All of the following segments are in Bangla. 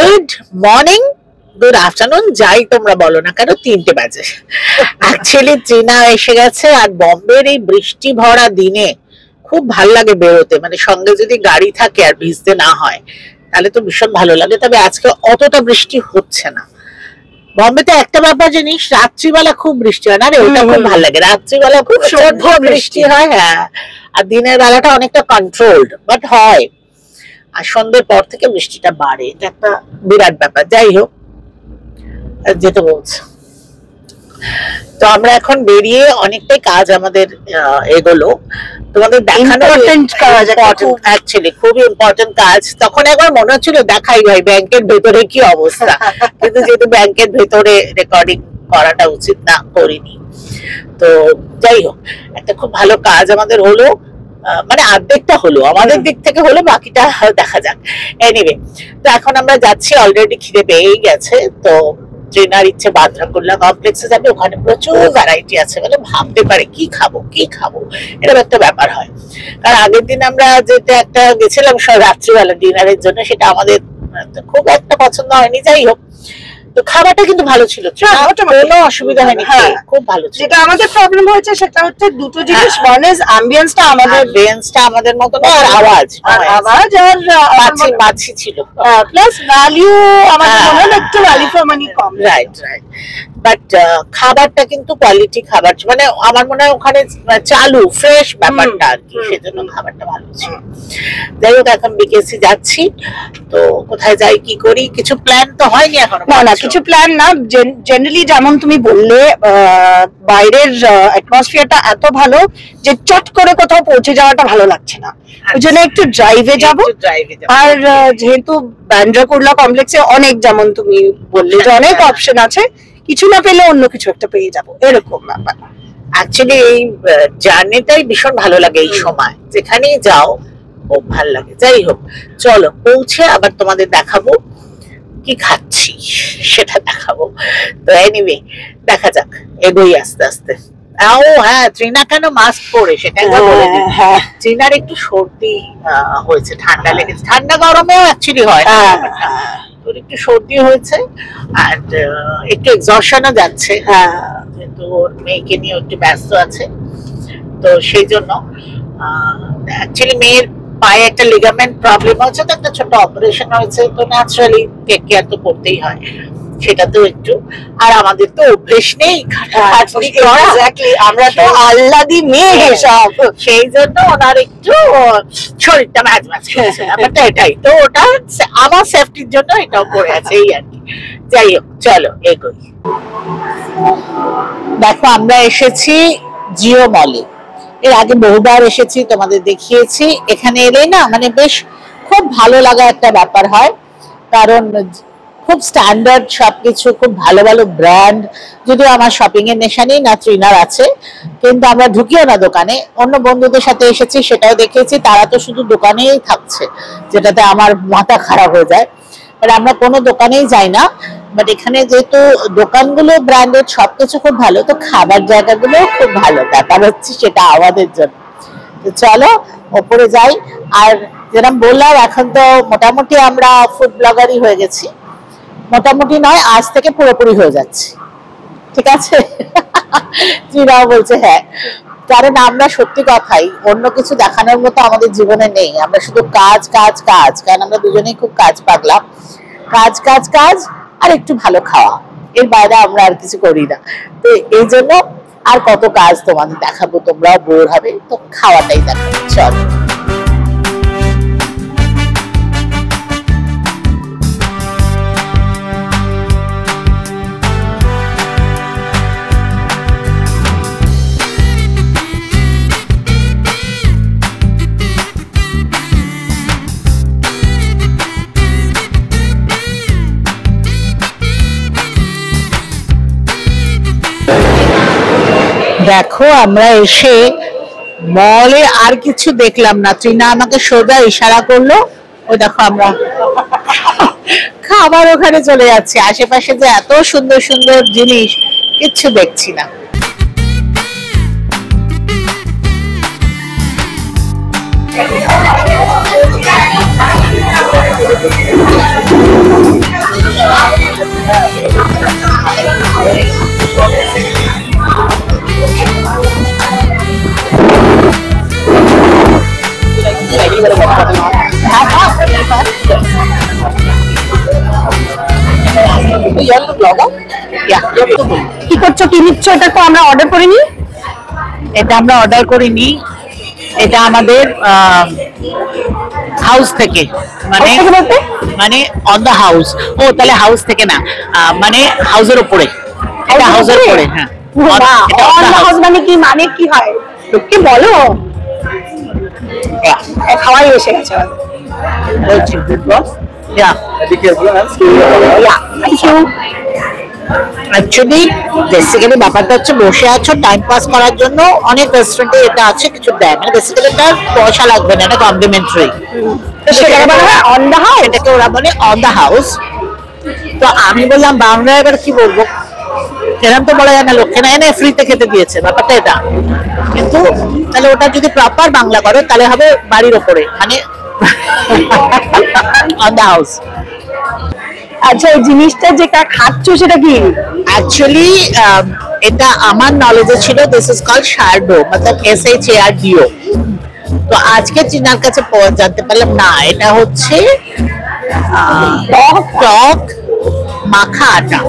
গুড মর্নিং, গুড আফটারনুন, যাই তোমরা বলো না কেন, 3টে বাজে। অ্যাকচুয়ালি চীনা এসে গেছে, আর বম্বের এই বৃষ্টি ভরা দিনে খুব ভাল লাগে বেরোতে, মানে সঙ্গে যদি গাড়ি থাকে আর ভিজতে না হয় তাহলে তো ভীষণ ভালো লাগে। তবে আজকে অতটা বৃষ্টি হচ্ছে না। বম্বেতে একটা ব্যাপার জিনিস, রাত্রিবেলা খুব বৃষ্টি হয় না রে, ওটা খুব ভালো লাগে। রাত্রিবেলা খুব সভ্য বৃষ্টি হয়, হ্যাঁ, আর দিনের বেলাটা অনেকটা কন্ট্রোলড, বাট হয়। আর সন্ধ্যের পর থেকে বৃষ্টিটা বাড়ে, এটা একটা বিরাট ব্যাপার। যাই হোক, যেতে বলছে। তো আমরা এখন বেরিয়ে অনেকটাই কাজ আমাদের এগুলো তোমাদের দেখানো, অ্যাকচুয়ালি খুবই ইম্পর্টেন্ট কাজ। তখন একবার মনে হচ্ছিল দেখাই ভাই ব্যাংকের ভেতরে কি অবস্থা, কিন্তু যেহেতু ব্যাংকের ভেতরে রেকর্ডিং করাটা উচিত না, করিনি। তো যাই হোক, একটা খুব ভালো কাজ আমাদের হলো, মানে অর্ধেকটা হলো আমাদের দিক থেকে, হলো বাকিটা দেখা যাক। এনিওয়ে, তো এখন আমরা যাচ্ছি, অলরেডি খিদে পেয়েই গেছে। তো ট্রেনার ইচ্ছে বান্দ্রা কুর্লা কমপ্লেক্সে যাবে, ওখানে প্রচুর ভ্যারাইটি আছে, মানে ভাবতে পারে কি খাবো কি খাবো, এরকম একটা ব্যাপার হয়। কারণ আগের দিন আমরা যেটা একটা গেছিলাম রাত্রিবেলা ডিনারের জন্য, সেটা আমাদের খুব একটা পছন্দ হয়নি। যাই হোক, তো খাবারটা কিন্তু ভালো ছিল, কোনো অসুবিধা হয়নি, খুব ভালো ছিল। যেটা আমাদের প্রবলেম হয়েছে সেটা হচ্ছে দুটো জিনিস, ওয়ান ইজ অ্যাম্বিয়েন্সটা, আমাদের মতো না, আর আওয়াজ আর বাছি ছিল, প্লাস ভ্যালিউ আমাদের মনে হলো একটু value for money com. Right right, but খাবারটা কিন্তু কোয়ালিটি খাবার, মানে আমার মনে হয় ওখানে চালু ফ্রেশ ব্যাপারটা আর কি, সেজন্য খাবারটা ভালো ছিল। যাই হোক, এখন বিকেসি যাচ্ছি। তো কোথায় যাই কি করি কিছু প্ল্যান তো হয়নি এখনো। না, কিছু প্ল্যান না। জেনারেলি যেমন তুমি বললে, বাইরের অ্যাটমসফিয়ারটা এত ভালো যে চট করে কোথাও পৌঁছে যাওয়াটা ভালো লাগছে না, ওই জন্য একটু ড্রাইভে যাব। আর যেহেতু বান্দ্রা কুর্লা কমপ্লেক্সে অনেক, যেমন তুমি বললে যে অনেক অপশন আছে, কিছু না পেলে অন্য কিছু একটা পেয়ে যাব, এরকম ব্যাপার। অ্যাকচুয়ালি এই জার্নিটাই ভীষণ ভালো লাগে, এই সময় যেখানেই যাও খুব ভালো লাগে। যাই হোক, চলো পৌঁছে আবার তোমাদের দেখাবো কি খাচ্ছি, সেটা দেখাবো। তো এনিওয়ে, দেখা যাক, এগোই আস্তে আস্তে। ও হ্যাঁ, ট্রিনা কেন মাস্ক পরে সেটা একবার বলে দিই। ট্রিনার একটু সর্দি হয়েছে, ঠান্ডা লেগেছে, ঠান্ডা গরমেও অ্যাকচুয়ালি হয়, তোর একটু সর্দি হয়েছে, আর একটু এক্সশনও যাচ্ছে, যেহেতু ওর মেয়েকে নিয়ে একটু ব্যস্ত আছে। তো সেই জন্য অ্যাকচুয়ালি মেয়ের পায়ে একটা লিগামেন্ট প্রবলেম হয়েছে, তো একটা ছোট অপারেশন হয়েছে, তো ন্যাচারালি টেক কেয়ার তো করতেই হয়, সেটা তো একটু। আর আমাদের তো অভ্যেস নেই, আমরা তো আল্লাদি মেয়ে সব, সেই জন্য ওনার একটু শরীরটা ম্যাচ ম্যাচ করছে, ব্যাপারটা এটাই। তো ওটা আমার সেফটির জন্য এটাও করে আছে, এই আর কি। যাই হোক, চলো এগোই। দেখো, আমরা এসেছি জিও মলে। এর আগে বহুবার এসেছি, তোমাদের দেখিয়েছি। এখানে এলে না, মানে বেশ খুব ভালো লাগা একটা ব্যাপার হয়, কারণ খুব স্ট্যান্ডার্ড সবকিছু, খুব ভালো ভালো ব্র্যান্ড। যদিও আমার শপিং এর নেশা নেই, না ট্রিনার আছে, কিন্তু আমরা ঢুকিও না দোকানে। অন্য বন্ধুদের সাথে এসেছি, সেটাও দেখেছি, তারা তো শুধু দোকানেই থাকছে, যেটাতে আমার মাথা খারাপ হয়ে যায়। বাট আমরা কোনো দোকানেই যাই না, বাট এখানে যেহেতু দোকানগুলো ব্র্যান্ডেড, সবকিছু খুব ভালো, তো খাবার জায়গাগুলো খুব ভালো। ব্যাপার হচ্ছে সেটা আমাদের জন্য। তো চলো ওপরে যাই। আর যেরকম বললাম, এখন তো মোটামুটি আমরা ফুড ব্লগারই হয়ে গেছি। মোটামুটি নয়, আজ থেকে পুরোপুরি হয়ে যাচ্ছে, ঠিক আছে? জিরাও বলছে হ্যাঁ, কারণ আমরা সত্যি কথাই, অন্য কিছু দেখানোর মতো আমাদের জীবনে নেই। আমরা শুধু কাজ কাজ কাজ, কারণ আমরা দুজনেই খুব কাজ পাগলা। কাজ কাজ কাজ, আর একটু ভালো খাওয়া, এর বাইরে আমরা আর কিছু করি না। তো এই জন্য আর কত কাজ তোমাদের দেখাবো, তোমরাও বোর হবে, তো খাওয়াটাই দেখাবো। চলো। দেখো, আমরা এসে মলে আর কিছু দেখলাম না। ট্রিনা আমাকে সোজা ইশারা করলো, ওই দেখো আমরা খাবার ওখানে চলে যাচ্ছি। আশেপাশে যে এত সুন্দর সুন্দর জিনিস, কিচ্ছু দেখছি না। কি করছো, কি নিচ্ছ? এটা তো আমরা অর্ডার করিনি। এটা আমরা অর্ডার করিনি, এটা আমাদের হাউস থেকে, মানে মানে অন দ্য হাউস। ও তাহলে হাউস থেকে না, মানে হাউসের উপরে, এটা হাউসের উপরে। হ্যাঁ, অন দ্য হাউস মানে কি, মানে কি হয় কি বলো? খাওয়াই এসে গেছে। অ্যাকচুয়ালি বেসিক্যালি ব্যাপারটা হচ্ছে বসে আছো টাইম পাস করার জন্য, অনেক রেস্টুরেন্টে এটা আছে, কিছু দেয় মানে বেসিক্যালি এটা পয়সা লাগবে না, এটা কমপ্লিমেন্টারি। অন দ্য হাউস, এটাকে ওরা বলে অন দ্য হাউস। তো আমি বললাম বাংলা এবার কি বলবো, এরকম তো বলা যায় না, লোককে না ফ্রিতে খেতে দিয়েছে, ব্যাপারটা এটা। কিন্তু তাহলে ওটা যদি প্রপার বাংলা করো তাহলে হবে বাড়ির ওপরে, মানে অন দ্য হাউস। আচ্ছা, এই জিনিসটা যেটা খাচ্ছ সেটা কি? অ্যাকচুয়ালি এটা আমার নলেজে ছিল, দিস ইজ কল্ড শার্ডো, मतलब SHARDO। তো আজকে চিনার কাছে জানতে পারলাম না, এটা হচ্ছে টক মাখা আটা,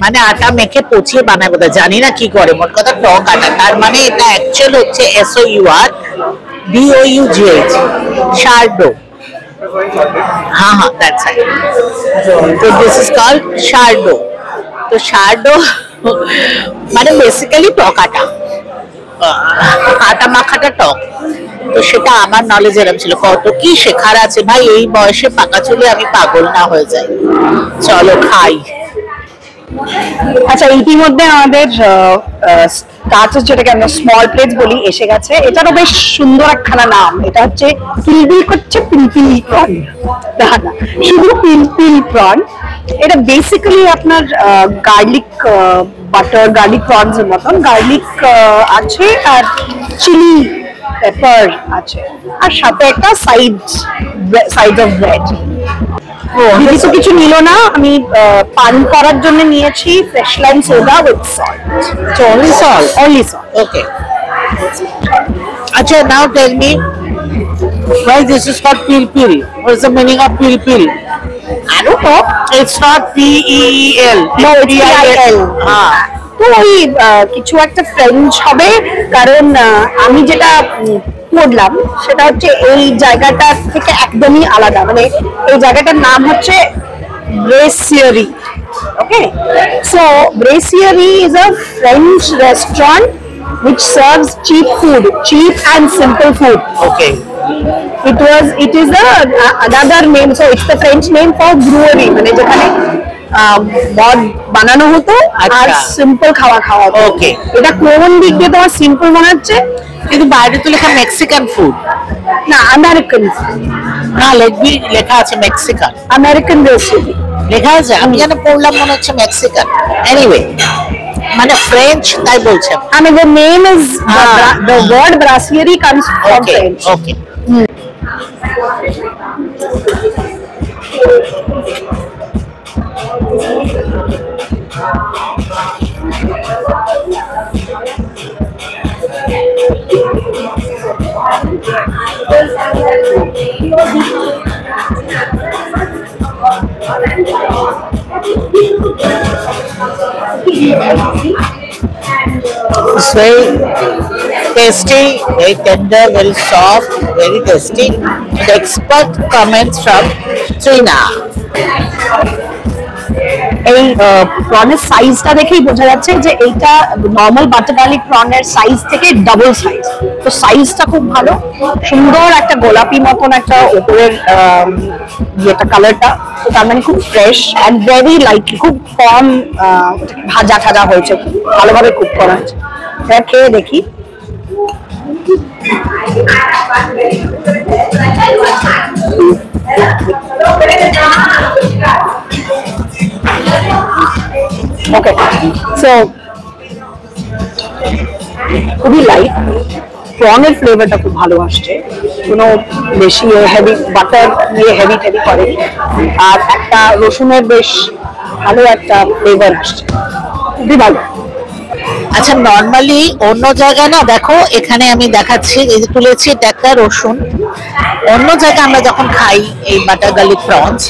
মানে আটা মেখে পচিয়ে বানায় বোধ হয়, জানি না কি করে, মোট কথা টক আটা। তার মানে এটা অ্যাকচুয়াল হচ্ছে SOURDOUGH, শার্ডো। हाँ हाँ, that's right. So this is called শার্ডো। তো শার্ডো মানে বেসিক্যালি টক আটা, আটা মাখাটা টক। তো সেটা আমার নলেজ এরকম ছিল। কত কি শেখার আছে ভাই, এই বয়সে পাকা চুলে আমি পাগল না হয়ে যাই। চলো খাই। আচ্ছা, ইতিমধ্যে আমাদের স্টার্টার, যেটাকে আমরা স্মল প্লেটস বলি, এসে গেছে। এটারও বেশ সুন্দর একখানা নাম, এটা হচ্ছে কিলবিল করছে পিলপিল প্রন। না না, শুধু পিলপিল প্রন। এটা বেসিক্যালি আপনার গার্লিক বাটার, গার্লিক প্রনস এর মতন গার্লিক আছে, আর চিলি পেপার আছে, আর সাথে একটা সাইড অফ ব্রেড। কিছু কিছু নিল না, আমি পান করার জন্য নিয়েছি fresh lime soda with salt. Only salt? Only salt. Okay. Acha, now tell me why this is called pilpil. What is the meaning of pilpil? I don't know. It's not PEEL. No, it's PIL. তো ওই কিছু একটা ফ্রেঞ্চ হবে, কারণ আমি যেটা পড়লাম সেটা হচ্ছে এই জায়গাটা থেকে একদমই আলাদা, মানে এই জায়গাটার নাম হচ্ছে ব্রেসিয়ারি। Okay, so brasserie is a French restaurant which serves cheap and simple food. Okay. It is another name, so it's the French name for brewery, মানে যেখানে মদ বানানো হতো আর সিম্পল খাওয়া হতো। ওকে, এটা কোন দিক দিয়ে তোমার সিম্পল মনে হচ্ছে? কিন্তু বাইরে তো লেখা মেক্সিকান ফুড। না, আমেরিকান। না, লেখা আছে মেক্সিকান, আমেরিকান রেসিপি লেখা আছে। আমি যেন পড়লাম মনে হচ্ছে মেক্সিকান। এনিওয়ে, মানে ফ্রেঞ্চ, তাই বলছেন। I mean, the name is the word brasserie comes from French. Okay. It's very tasty, very tender, very soft, very tasty. The expert comments from China. এই প্রনের সাইজটা দেখেই বোঝা যাচ্ছে যে এইটা নর্মাল বাটার গার্লিক প্রনের সাইজ থেকে ডাবল সাইজ। তো সাইজটা খুব ভালো, সুন্দর একটা গোলাপি মতন একটা উপরের ইয়েটা কালারটা, তো তার মানে খুব ফ্রেশ অ্যান্ড ভেরি লাইটলি, খুব কম ভাজা ঠাজা হয়েছে, ভালোভাবে কুক করা হয়েছে। এটা খেয়ে দেখি। Okay, so খুবই লাইট, প্রনের ফ্লেভারটা খুব ভালো আসছে, কোনো বেশি হেভি বাটার দিয়ে হেভি করে, আর একটা রসুনের বেশ ভালো একটা ফ্লেভার আসছে, খুবই ভালো। আচ্ছা, নর্মালি অন্য জায়গায় না, দেখো এখানে আমি দেখাচ্ছি, এই যে তুলেছি, এটা একটা রসুন, অন্য জায়গায় আমরা যখন খাই এই বাটার গার্লিক প্রনস,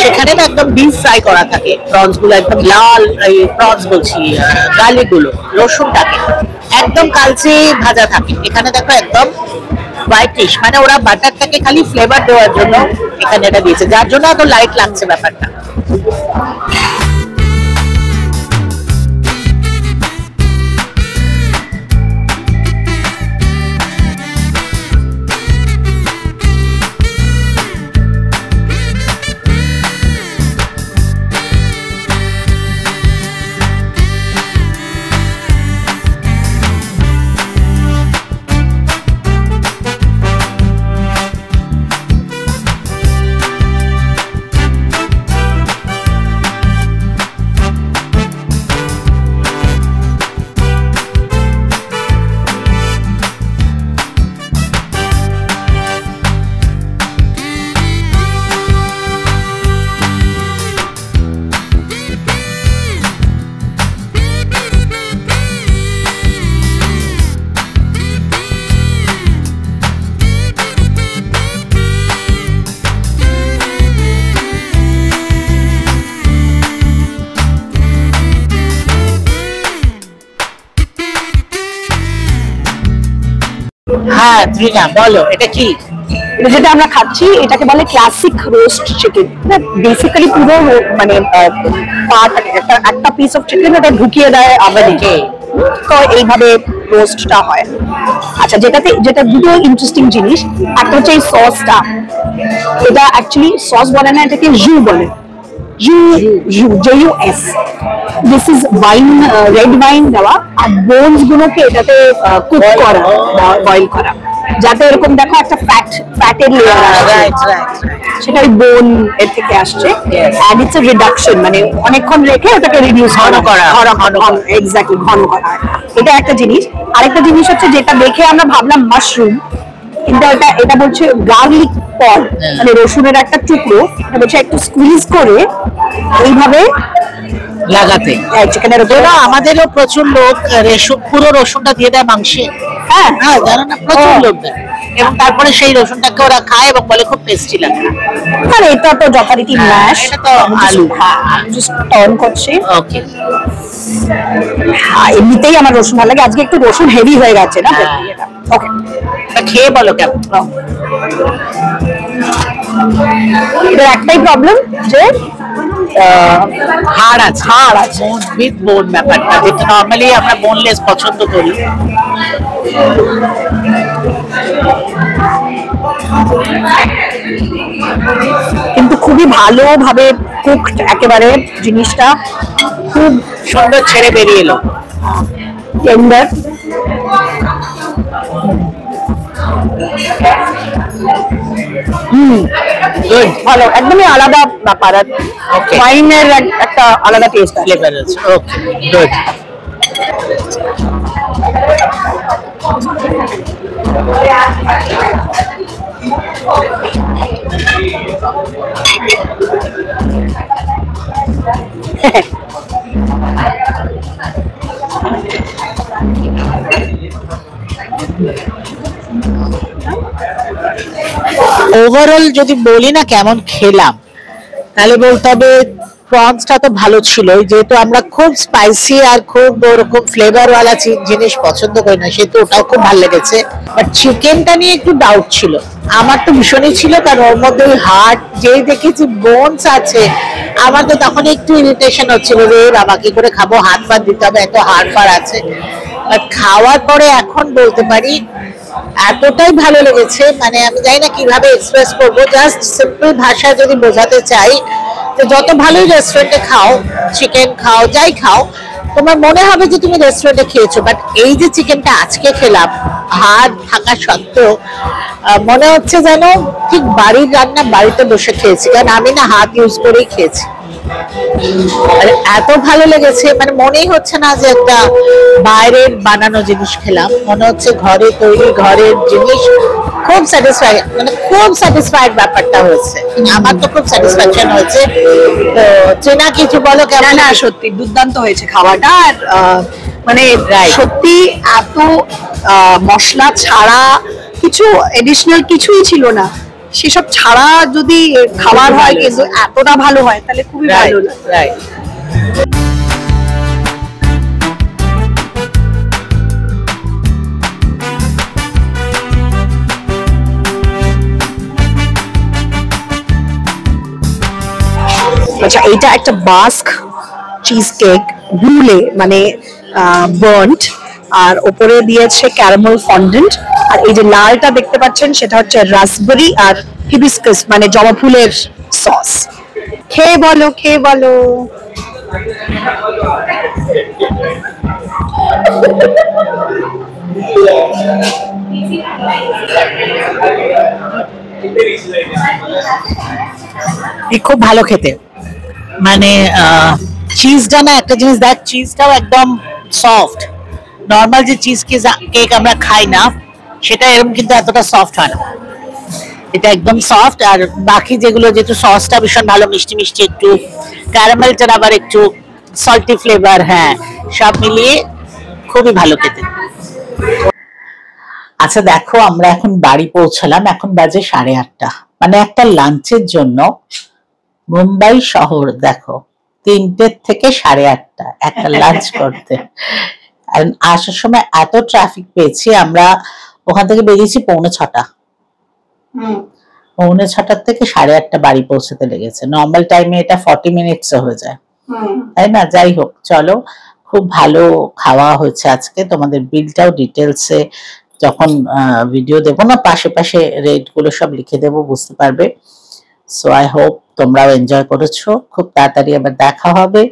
সেখানে না একদম ডিপ ফ্রাই করা থাকে প্রনস গুলো, একদম লাল, এই প্রনস বলছি গার্লিক গুলো, রসুনটাকে একদম কালচে ভাজা থাকে। এখানে দেখো একদম হোয়াইটিশ, মানে ওরা বাটারটাকে খালি ফ্লেভার দেওয়ার জন্য এখানে এটা দিয়েছে, যার জন্য এত লাইট লাগছে ব্যাপারটা। হ্যাঁ ত্রিনা বলো, এটা কি? যেটা আমরা খাচ্ছি এটাকে বলে ক্লাসিক রোস্ট চিকেন। বেসিক্যালি পুরো মানে পার্ট একটা পিস অফ চিকেন এটা ঢুকিয়ে দেয় আগুনে, তো এইভাবে রোস্টটা হয়। আচ্ছা, যেটা দুটো ইন্টারেস্টিং জিনিস, একটা হচ্ছে এই সসটা, এটা অ্যাকচুয়ালি সস বলে না, এটাকে জু বলে, JUS। This is wine, red wine দেওয়া, আর বোনস গুলোকে এটাতে কুক করা, বয়েল করা, যাতে এরকম দেখো একটা ফ্যাটের লেয়ার আসে, সেটা ওই বোন এর থেকে আসছে। এন্ড ইটস এ রিডাকশন, মানে অনেকক্ষণ রেখে ওটাকে রিডিউস করা, এক্স্যাক্টলি ঘন করা। এটা একটা জিনিস। আরেকটা জিনিস হচ্ছে যেটা দেখে আমরা ভাবলাম মাশরুম, কিন্তু এটা বলছে গার্লিক পড, মানে রসুনের একটা টুকরো, এটা বলছে একটু স্কুইজ করে এইভাবে লাগাতে চিকেনের উপরে। আমাদেরও প্রচুর লোক পুরো রসুনটা দিয়ে দেয় মাংসে, হ্যাঁ হ্যাঁ, জানো না, প্রচুর লোক দেয়, এবং তারপরে সেই রসুনটাকে ওরা খায় এবং বলে খুব টেস্টি লাগে। মানে এটা তো যথারীতি ম্যাশ, এটা তো আলু, আমি জাস্ট টার্ন করছি। ওকে, এমনিতেই আমার রসুন ভালো লাগে, আজকে একটু রসুন হেভি হয়ে গেছে না। ওকে, খেয়ে বলো কেমন। এটার একটাই প্রবলেম যে হাড় আছে, উইথ বোন ব্যাপারটা, যেটা নর্মালি আমরা বোনলেস পছন্দ করি। কিন্তু খুবই ভালোভাবে কুকড, একেবারে জিনিসটা খুব সুন্দর ছেড়ে বেরিয়ে এলো, টেন্ডার। ভালো, একদমই আলাদা ব্যাপার। ওয়াইনের একটা আলাদা টেস্ট ফ্লেভার আছে। ওকে, গুড। ওভারঅল যদি বলি না কেমন খেলাম, তাহলে বলতে হবে প্রনসটা তো ভালো ছিল, যেহেতু আমরা খুব স্পাইসি আর খুব ওরকম ফ্লেভার ওয়ালা জিনিস পছন্দ করি না, সেহেতু ওটাও খুব ভালো লেগেছে। বাট চিকেনটা নিয়ে একটু ডাউট ছিল, আমার তো ভীষণই ছিল, কারণ ওর মধ্যে ওই হার্ট যেই দেখেছি বোনস আছে, আমার তো তখন একটু ইরিটেশন হচ্ছিল যে বাবা কি করে খাবো, হাত পা দিতে হবে, এত হাড় ফাড় আছে। বাট খাওয়ার পরে এখন বলতে পারি এতটাই ভালো লেগেছে, মানে আমি জানি না কিভাবে এক্সপ্রেস করবো, জাস্ট সিম্পল ভাষায় যদি বোঝাতে চাই, তো যত ভালোই রেস্টুরেন্টে খাও, চিকেন খাও, যাই খাও, তোমার মনে হবে যে তুমি রেস্টুরেন্টে খেয়েছো, বাট এই যে চিকেনটা আজকে খেলাম হাড় থাকা সত্ত্বেও মনে হচ্ছে যেন ঠিক বাড়ির রান্না বাড়িতে বসে খেয়েছি, কারণ আমি না হাত ইউজ করেই খেয়েছি। এত ভালো লেগেছে, মানে মনেই হচ্ছে না যে একটা বাইরের বানানো জিনিস খেলাম, মনে হচ্ছে ঘরে তৈরি, ঘরের জিনিস। খুব স্যাটিসফাইড, মানে খুব স্যাটিসফাইড ব্যাপারটা হয়েছে, আমার তো খুব স্যাটিসফ্যাকশন হয়েছে। তো চেনা কিছু বলো কেমন? না সত্যি দুর্দান্ত হয়েছে খাওয়াটা, আর মানে সত্যি এত মশলা ছাড়া কিছু এডিশনাল কিছুই ছিল না, সেসব ছাড়া যদি খাবার হয় কিন্তু এতটা ভালো হয় তাহলে খুবই ভালো লাগে। রাইট। আচ্ছা, এটা একটা বাস্ক চিজ কেক, ব্রুলে মানে বার্ন্ট, আর ওপরে দিয়েছে ক্যারামেল ফন্ডেন্ট, আর এই যে লালটা দেখতে পাচ্ছেন সেটা হচ্ছে রাসবেরি আর হিবিস্কাস মানে জবা ফুলের সস। খেয়ে বলো, খেয়ে বলো। খুব ভালো খেতে, মানে চিজটা না, একটা জিনিস দেখ, চিজটাও একদম সফট। নর্মাল যে চিজ কেক আমরা খাই না সেটা এরকম কিন্তু এতটা সফট হয় না, এটা একদম সফট। আর বাকি যেগুলো যেহেতু সসটা ভীষণ ভালো, মিষ্টি মিষ্টি, একটু ক্যারামেলটার আবার একটু সল্টি ফ্লেভার, হ্যাঁ, সব মিলিয়ে খুবই ভালো খেতে। আচ্ছা দেখো, আমরা এখন বাড়ি পৌঁছালাম, এখন বাজে 8:30, মানে একটা লাঞ্চের জন্য মুম্বাই শহর দেখো 3টে থেকে 8:30 একটা লাঞ্চ করতে। আর আসার সময় এত ট্রাফিক পেয়েছি, আমরা ওখান থেকে বেরিয়েছি 6:45, 6:45 থেকে 8:30 বাড়ি পৌঁছতে লেগেছে। নর্মাল টাইমে এটা 40 মিনিটস হয়ে যায়, তাই না? যাই হোক, চলো, খুব ভালো খাওয়া হয়েছে আজকে। তোমাদের বিলটাও ডিটেলসে যখন ভিডিও দেবো না, পাশে পাশে রেট গুলো সব লিখে দেবো, বুঝতে পারবে। সো আই হোপ তোমরাও এনজয় করেছো। খুব তাড়াতাড়ি আবার দেখা হবে,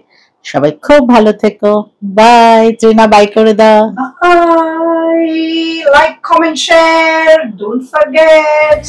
সবাই খুব ভালো থেকো। বাই। ট্রিনা বাই করে দাও। Bye. Like, comment, share, don't forget.